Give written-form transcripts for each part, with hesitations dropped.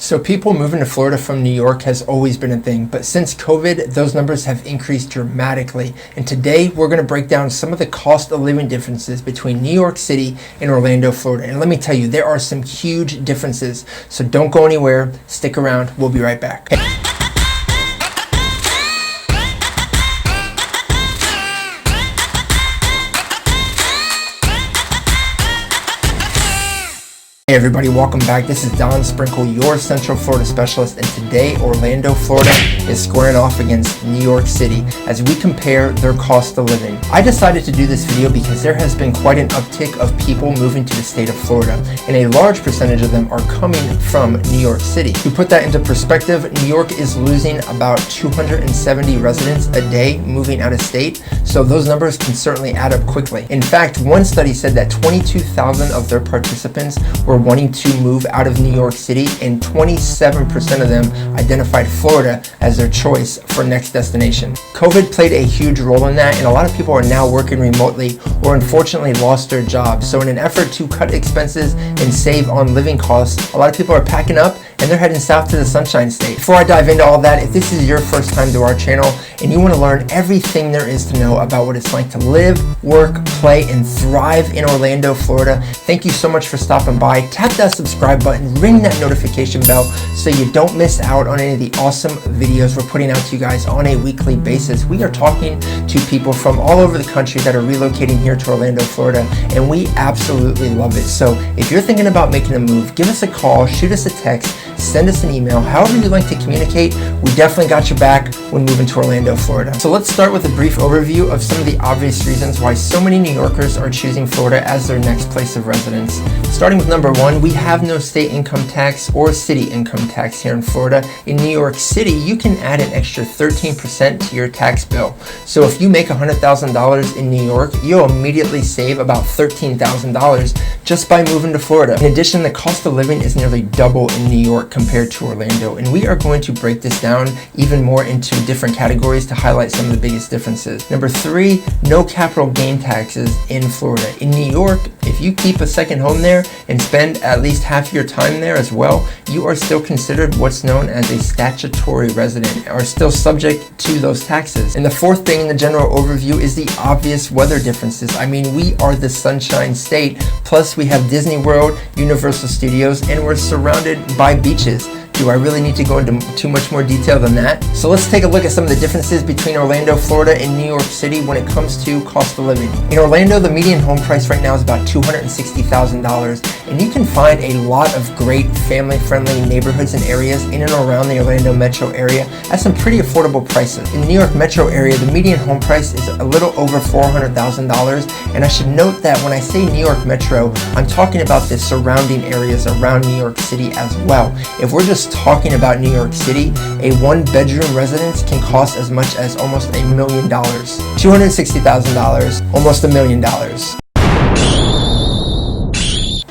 So people moving to Florida from New York has always been a thing, but since COVID, those numbers have increased dramatically. And today we're going to break down some of the cost of living differences between New York City and Orlando, Florida. And let me tell you, there are some huge differences. So don't go anywhere, stick around, we'll be right back. Hey everybody, welcome back. This is Don Sprinkle, your Central Florida specialist, and today Orlando, Florida is squaring off against New York City as we compare their cost of living. I decided to do this video because there has been quite an uptick of people moving to the state of Florida, and a large percentage of them are coming from New York City. To put that into perspective, New York is losing about 270 residents a day moving out of state, so those numbers can certainly add up quickly. In fact, one study said that 22,000 of their participants were wanting to move out of New York City, and 27% of them identified Florida as their choice for next destination. COVID played a huge role in that, and a lot of people are now working remotely or unfortunately lost their jobs. So in an effort to cut expenses and save on living costs, a lot of people are packing up and they're heading south to the Sunshine State. Before I dive into all that, if this is your first time to our channel and you want to learn everything there is to know about what it's like to live, work, play, and thrive in Orlando, Florida, thank you so much for stopping by. Tap that subscribe button, ring that notification bell so you don't miss out on any of the awesome videos we're putting out to you guys on a weekly basis. We are talking to people from all over the country that are relocating here to Orlando, Florida, and we absolutely love it. So if you're thinking about making a move, give us a call, shoot us a text, send us an email, however you like to communicate. We definitely got your back when moving to Orlando, Florida. So let's start with a brief overview of some of the obvious reasons why so many New Yorkers are choosing Florida as their next place of residence. Starting with number one, we have no state income tax or city income tax here in Florida. In New York City, you can add an extra 13% to your tax bill. So if you make $100,000 in New York, you'll immediately save about $13,000 just by moving to Florida. In addition, the cost of living is nearly double in New York compared to Orlando, and we are going to break this down even more into different categories to highlight some of the biggest differences. Number three, no capital gain taxes in Florida. In New York, if you keep a second home there and spend at least half your time there as well, you are still considered what's known as a statutory resident, are still subject to those taxes. And the fourth thing in the general overview is the obvious weather differences. I mean, we are the Sunshine State, plus we have Disney World, Universal Studios, and we're surrounded by beaches. Do I really need to go into too much more detail than that? So let's take a look at some of the differences between Orlando, Florida and New York City when it comes to cost of living. In Orlando, the median home price right now is about $260,000, and you can find a lot of great family-friendly neighborhoods and areas in and around the Orlando metro area at some pretty affordable prices. In the New York metro area, the median home price is a little over $400,000, and I should note that when I say New York metro, I'm talking about the surrounding areas around New York City as well. If we're just talking about New York City, a one-bedroom residence can cost as much as almost $1 million. $260,000, almost $1 million.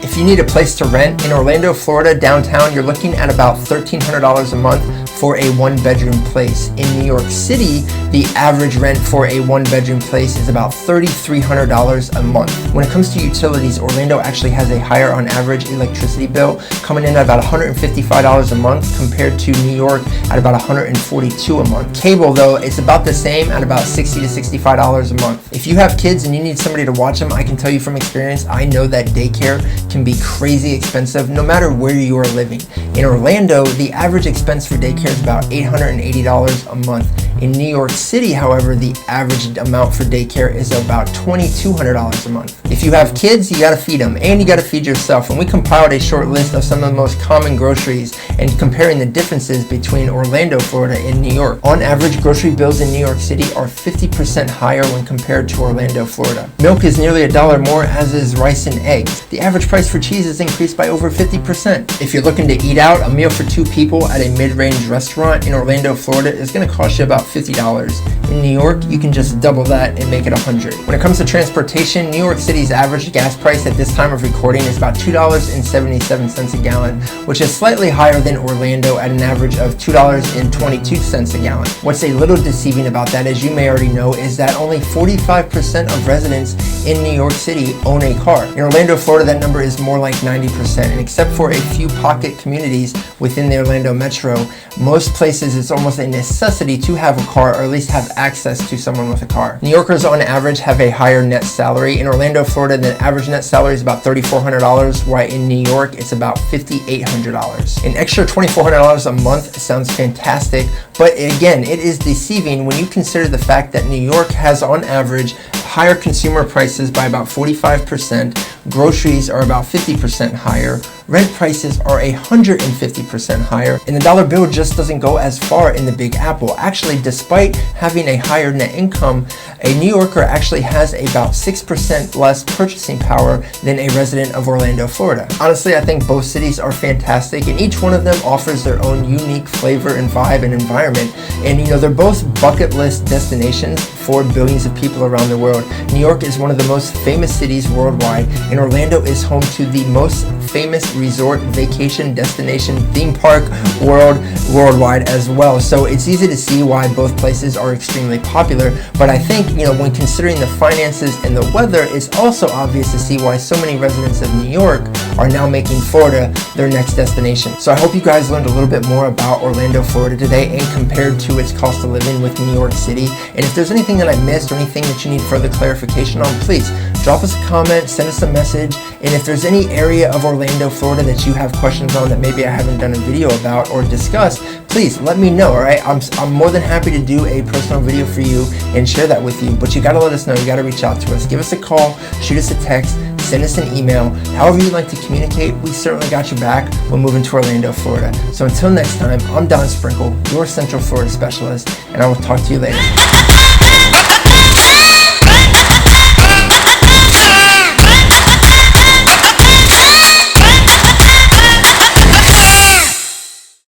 If you need a place to rent in Orlando, Florida, downtown, you're looking at about $1,300 a month for a one-bedroom place. In New York City, the average rent for a one-bedroom place is about $3,300 a month. When it comes to utilities, Orlando actually has a higher on average electricity bill, coming in at about $155 a month compared to New York at about $142 a month. Cable, though, it's about the same at about $60 to $65 a month. If you have kids and you need somebody to watch them, I can tell you from experience, I know that daycare can be crazy expensive no matter where you are living. In Orlando, the average expense for daycare is about $880 a month. In New York City, however, the average amount for daycare is about $2,200 a month. If you have kids, you gotta feed them and you gotta feed yourself. And we compiled a short list of some of the most common groceries and comparing the differences between Orlando, Florida and New York. On average, grocery bills in New York City are 50% higher when compared to Orlando, Florida. Milk is nearly $1 more, as is rice and eggs. The average price for cheese has increased by over 50%. If you're looking to eat out, a meal for two people at a mid-range restaurant restaurant in Orlando, Florida is going to cost you about $50. In New York, you can just double that and make it $100. When it comes to transportation, New York City's average gas price at this time of recording is about $2.77 a gallon, which is slightly higher than Orlando at an average of $2.22 a gallon. What's a little deceiving about that, as you may already know, is that only 45% of residents in New York City own a car. In Orlando, Florida, that number is more like 90%, and except for a few pocket communities within the Orlando metro, most places it's almost a necessity to have a car, or at least have access to someone with a car. New Yorkers on average have a higher net salary. In Orlando, Florida, the average net salary is about $3,400, while in New York it's about $5,800. An extra $2,400 a month sounds fantastic, but again, it is deceiving when you consider the fact that New York has on average higher consumer prices by about 45%, groceries are about 50% higher, rent prices are 150% higher, and the dollar bill just doesn't go as far in the Big Apple. Actually, despite having a higher net income, a New Yorker actually has about 6% less purchasing power than a resident of Orlando, Florida. Honestly, I think both cities are fantastic, and each one of them offers their own unique flavor and vibe and environment. And they're both bucket list destinations for billions of people around the world. New York is one of the most famous cities worldwide, and Orlando is home to the most famous resort, vacation, destination, theme park worldwide as well. So it's easy to see why both places are extremely popular, but I think, when considering the finances and the weather, it's also obvious to see why so many residents of New York are now making Florida their next destination. So I hope you guys learned a little bit more about Orlando, Florida today, and compared to its cost of living with New York City. And if there's anything that I missed or anything that you need further clarification on, please drop us a comment, send us a message. And if there's any area of Orlando, Florida that you have questions on that maybe I haven't done a video about or discussed, please let me know, all right? I'm more than happy to do a personal video for you and share that with you, but you gotta let us know, you gotta reach out to us. Give us a call, shoot us a text, send us an email. However you'd like to communicate, we certainly got your back when moving to Orlando, Florida. So until next time, I'm Don Sprinkle, your Central Florida specialist, and I will talk to you later.